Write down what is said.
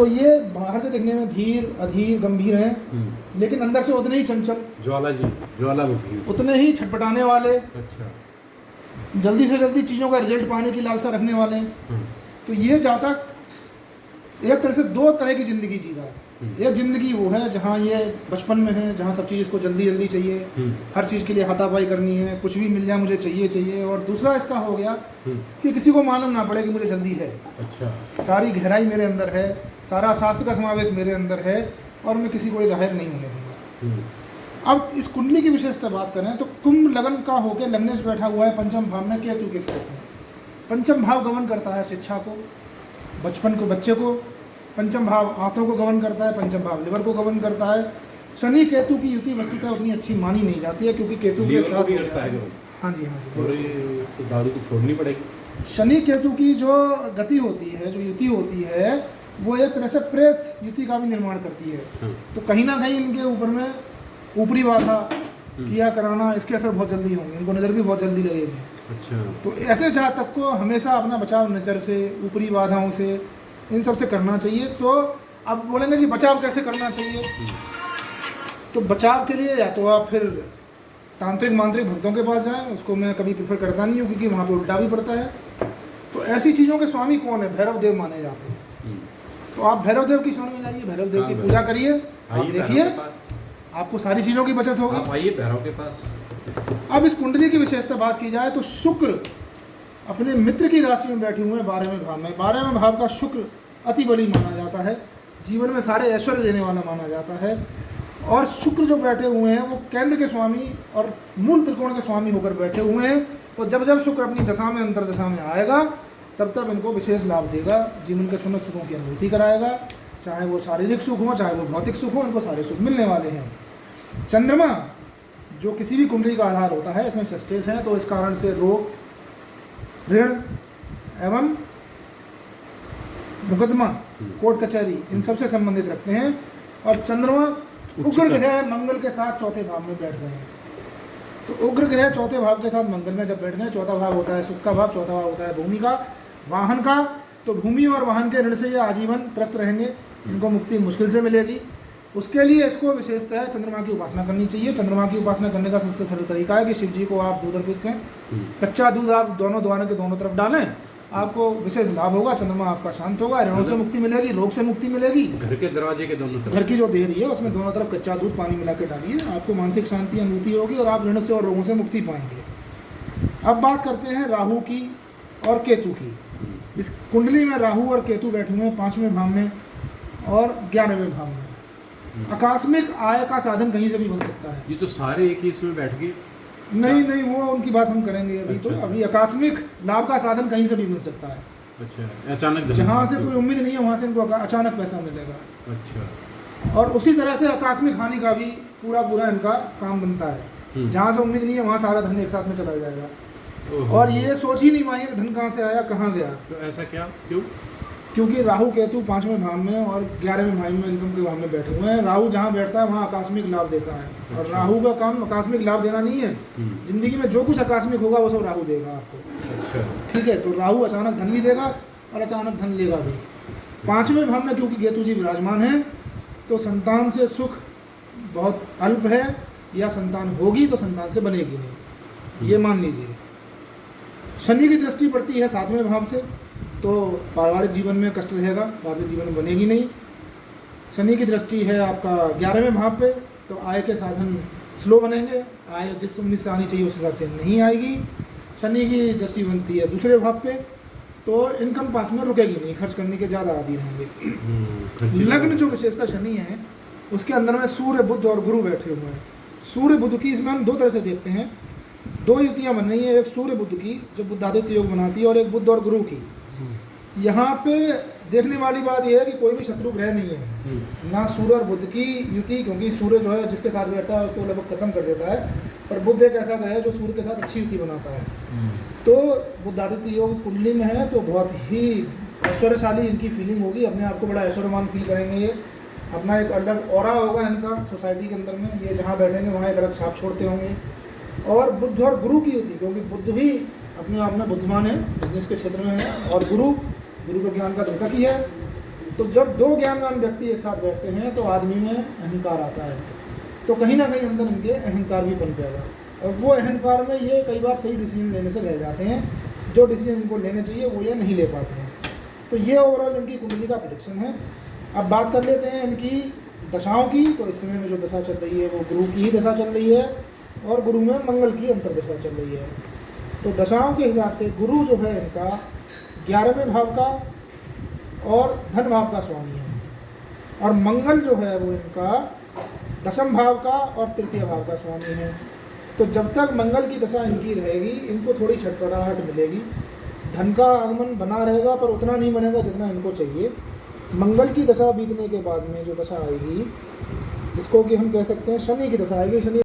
तो ये बाहर से देखने में धीर, अधीर, गंभीर हैं, लेकिन अंदर से उतने ही चंचल, ज्वालामुखी, उतने ही छटपटाने वाले, अच्छा, जल्दी से जल्दी चीज़ों का रिजल्ट पाने की लालसा रखने वाले। तो ये जातक एक तरह से दो तरह की ज़िंदगी जी रहा है। एक ज़िंदगी वो है जहाँ ये बचपन में है, जहाँ सब चीज़ इसको जल्दी जल्दी चाहिए, हर चीज़ के लिए हाथापाई करनी है, कुछ भी मिल जाए मुझे चाहिए। और दूसरा इसका हो गया कि किसी को मालूम ना पड़े कि मुझे जल्दी है। अच्छा, सारी गहराई मेरे अंदर है, सारा शास्त्र का समावेश मेरे अंदर है और मैं किसी को ये जाहिर नहीं होने दूंगा। अब इस कुंडली की विशेषता बात करें तो कुंभ लगन का होकर लग्नेश बैठा हुआ है पंचम भाव में केतु के साथ में। पंचम भाव गमन करता है शिक्षा को, बचपन को, बच्चे को। पंचम भाव आंखों को गमन करता है, पंचम भाव लिवर को गमन करता है। शनि केतु की युति वस्तुतः उतनी अच्छी मानी नहीं जाती है क्योंकि केतु के साथ भी करता है। हाँ जी, हाँ जी। और ये तो दारू तो छोड़नी पड़ेगी। शनि केतु की जो गति होती है, जो युति होती है, वो एक तरह से प्रेत युति का भी निर्माण करती है। तो कहीं ना कहीं इनके ऊपर में ऊपरी बाधा किया कराना, इसके असर बहुत जल्दी होंगे, इनको नज़र भी बहुत जल्दी लगेगी। अच्छा, तो ऐसे जातक को हमेशा अपना बचाव नज़र से, ऊपरी बाधाओं से, इन सब से करना चाहिए। तो अब बोलेंगे जी बचाव कैसे करना चाहिए, तो बचाव के लिए या तो आप फिर तांत्रिक मांत्रिक भक्तों के पास जाएं, उसको मैं कभी प्रेफर करता नहीं हूँ क्योंकि वहाँ पे उल्टा भी पड़ता है। तो ऐसी चीज़ों के स्वामी कौन है? भैरव देव माने जाते हैं। तो आप भैरव देव की शरण में जाइए, भैरव देव की पूजा करिए, आप देखिए आपको सारी चीज़ों की बचत होगी। आप आइए भैरव के पास। अब इस कुंडली की विशेषता बात की जाए तो शुक्र अपने मित्र की राशि में बैठे हुए हैं 12वें भाव में। 12वें भाव का शुक्र अति बली माना जाता है, जीवन में सारे ऐश्वर्य देने वाला माना जाता है। और शुक्र जो बैठे हुए हैं वो केंद्र के स्वामी और मूल त्रिकोण के स्वामी होकर बैठे हुए हैं। तो जब जब शुक्र अपनी दशा में, अंतर दशा में आएगा, तब तब इनको विशेष लाभ देगा, जीवन के समस्त सुखों की अनुभूति कराएगा। चाहे वो शारीरिक सुख हो, चाहे वो भौतिक सुख हो, इनको सारे सुख मिलने वाले हैं। चंद्रमा जो किसी भी कुंडली का आधार होता है, इसमें षष्ठेश हैं, तो इस कारण से रोग, ऋण एवं मुकदमा, कोर्ट कचहरी, इन सब से संबंधित रखते हैं। और चंद्रमा उग्र ग्रह मंगल के साथ चौथे भाव में बैठ गए हैं। तो उग्र ग्रह चौथे भाव के साथ मंगल में जब बैठ गए, चौथा भाव होता है सुख का भाव, चौथा भाव होता है भूमि का, वाहन का। तो भूमि और वाहन के ऋण से ये आजीवन त्रस्त रहेंगे, इनको मुक्ति मुश्किल से मिलेगी। उसके लिए इसको विशेषतः चंद्रमा की उपासना करनी चाहिए। चंद्रमा की उपासना करने का सबसे सरल तरीका है कि शिव जी को आप दूध अर्पित करें, कच्चा दूध आप दोनों द्वारों के दोनों तरफ डालें, आपको विशेष लाभ होगा, चंद्रमा आपका शांत होगा, ऋणों से मुक्ति मिलेगी, रोग से मुक्ति मिलेगी। घर के दरवाजे के दोनों तरफ, घर की जो देहरी है उसमें दोनों तरफ कच्चा दूध पानी मिला के डालिए, आपको मानसिक शांति अनुभूति होगी और आप ऋण से और रोगों से मुक्ति पाएंगे। अब बात करते हैं राहु की और केतु की। इस कुंडली में राहु और केतु बैठे हुए हैं 5वें भाव में और 11वें भाव में। आकस्मिक आय का साधन कहीं से भी बन सकता है। ये तो सारे एक ही इसमें बैठ गए। नहीं, वो उनकी बात हम करेंगे अभी। अच्छा। तो अभी आकस्मिक लाभ का साधन कहीं से भी मिल सकता है। अच्छा, अचानक जहाँ से कोई उम्मीद नहीं है वहाँ से इनको अचानक पैसा मिलेगा। अच्छा, और उसी तरह से आकस्मिक हानि का भी पूरा इनका काम बनता है। जहाँ से उम्मीद नहीं है वहाँ सारा धन एक साथ में चला जाएगा और ये सोच ही नहीं पाएंगे धन कहाँ से आया, कहाँ गया। तो ऐसा क्या, क्यों? क्योंकि राहु केतु 5वें भाव में और 11वें भाव में, इनकम के भाव में बैठे हुए हैं। राहु जहाँ बैठता है वहाँ आकस्मिक लाभ देता है। और राहु का काम आकस्मिक लाभ देना नहीं है। जिंदगी में जो कुछ आकस्मिक होगा वो सब राहु देगा आपको। अच्छा, ठीक है। तो राहु अचानक धन भी देगा और अचानक धन लेगा भी। 5वें भाव में क्योंकि केतु जी विराजमान है, तो संतान से सुख बहुत अल्प है, या संतान होगी तो संतान से बनेगी नहीं, ये मान लीजिए। शनि की दृष्टि पड़ती है 7वें भाव से, तो पारिवारिक जीवन में कष्ट रहेगा, पारिवारिक जीवन में बनेगी नहीं। शनि की दृष्टि है आपका 11वें भाव पे, तो आय के साधन स्लो बनेंगे, आय जिस उम्मीद से आनी चाहिए उस हिसाब से नहीं आएगी। शनि की दृष्टि बनती है दूसरे भाव पे, तो इनकम पास में रुकेगी नहीं, खर्च करने के ज़्यादा आदि रहेंगे। लग्न जो विशेषता शनि है उसके अंदर में सूर्य, बुध और गुरु बैठे हुए हैं। सूर्य बुध की इसमें हम दो तरह से देखते हैं, दो युतियाँ बन रही हैं, एक सूर्य बुध की जो बुद्धादित्य योग बनाती है और एक बुध और गुरु की। यहाँ पे देखने वाली बात यह है कि कोई भी शत्रु ग्रह नहीं है, ना सूर्य और बुध की युति, क्योंकि सूर्य जो है जिसके साथ बैठता है उसको लगभग खत्म कर देता है, पर बुध एक ऐसा ग्रह है जो सूर्य के साथ अच्छी युति बनाता है। तो बुद्धादित्य योग कुंडली में है तो बहुत ही ऐश्वर्यशाली इनकी फीलिंग होगी, अपने आप को बड़ा ऐश्वर्यवान फील करेंगे। ये अपना एक अलग ऑरा होगा इनका सोसाइटी के अंदर में, ये जहाँ बैठेंगे वहाँ एक अलग छाप छोड़ते होंगे। और बुध और गुरु की युति, क्योंकि बुध भी अपने आप में बुद्धिमान है, बिजनेस के क्षेत्र में है, और गुरु का ज्ञान का द्योतक ही है, तो जब दो ज्ञानवान व्यक्ति एक साथ बैठते हैं तो आदमी में अहंकार आता है, तो कहीं ना कहीं अंदर इनके अहंकार भी पनपेगा, और वो अहंकार में ये कई बार सही डिसीजन लेने से रह जाते हैं, जो डिसीजन इनको लेने चाहिए वो ये नहीं ले पाते हैं। तो ये ओवरऑल इनकी कुंडली का प्रेडिक्शन है। अब बात कर लेते हैं इनकी दशाओं की। तो इस समय में जो दशा चल रही है वो गुरु की ही दशा चल रही है, और गुरु में मंगल की अंतर्दशा चल रही है। तो दशाओं के हिसाब से गुरु जो है इनका 11वें भाव का और धन भाव का स्वामी है, और मंगल जो है वो इनका 10वें भाव का और तृतीय भाव का स्वामी है। तो जब तक मंगल की दशा इनकी रहेगी इनको थोड़ी छटपटाहट मिलेगी, धन का आगमन बना रहेगा पर उतना नहीं बनेगा जितना इनको चाहिए। मंगल की दशा बीतने के बाद में जो दशा आएगी, जिसको कि हम कह सकते हैं शनि की दशा आएगी, शनि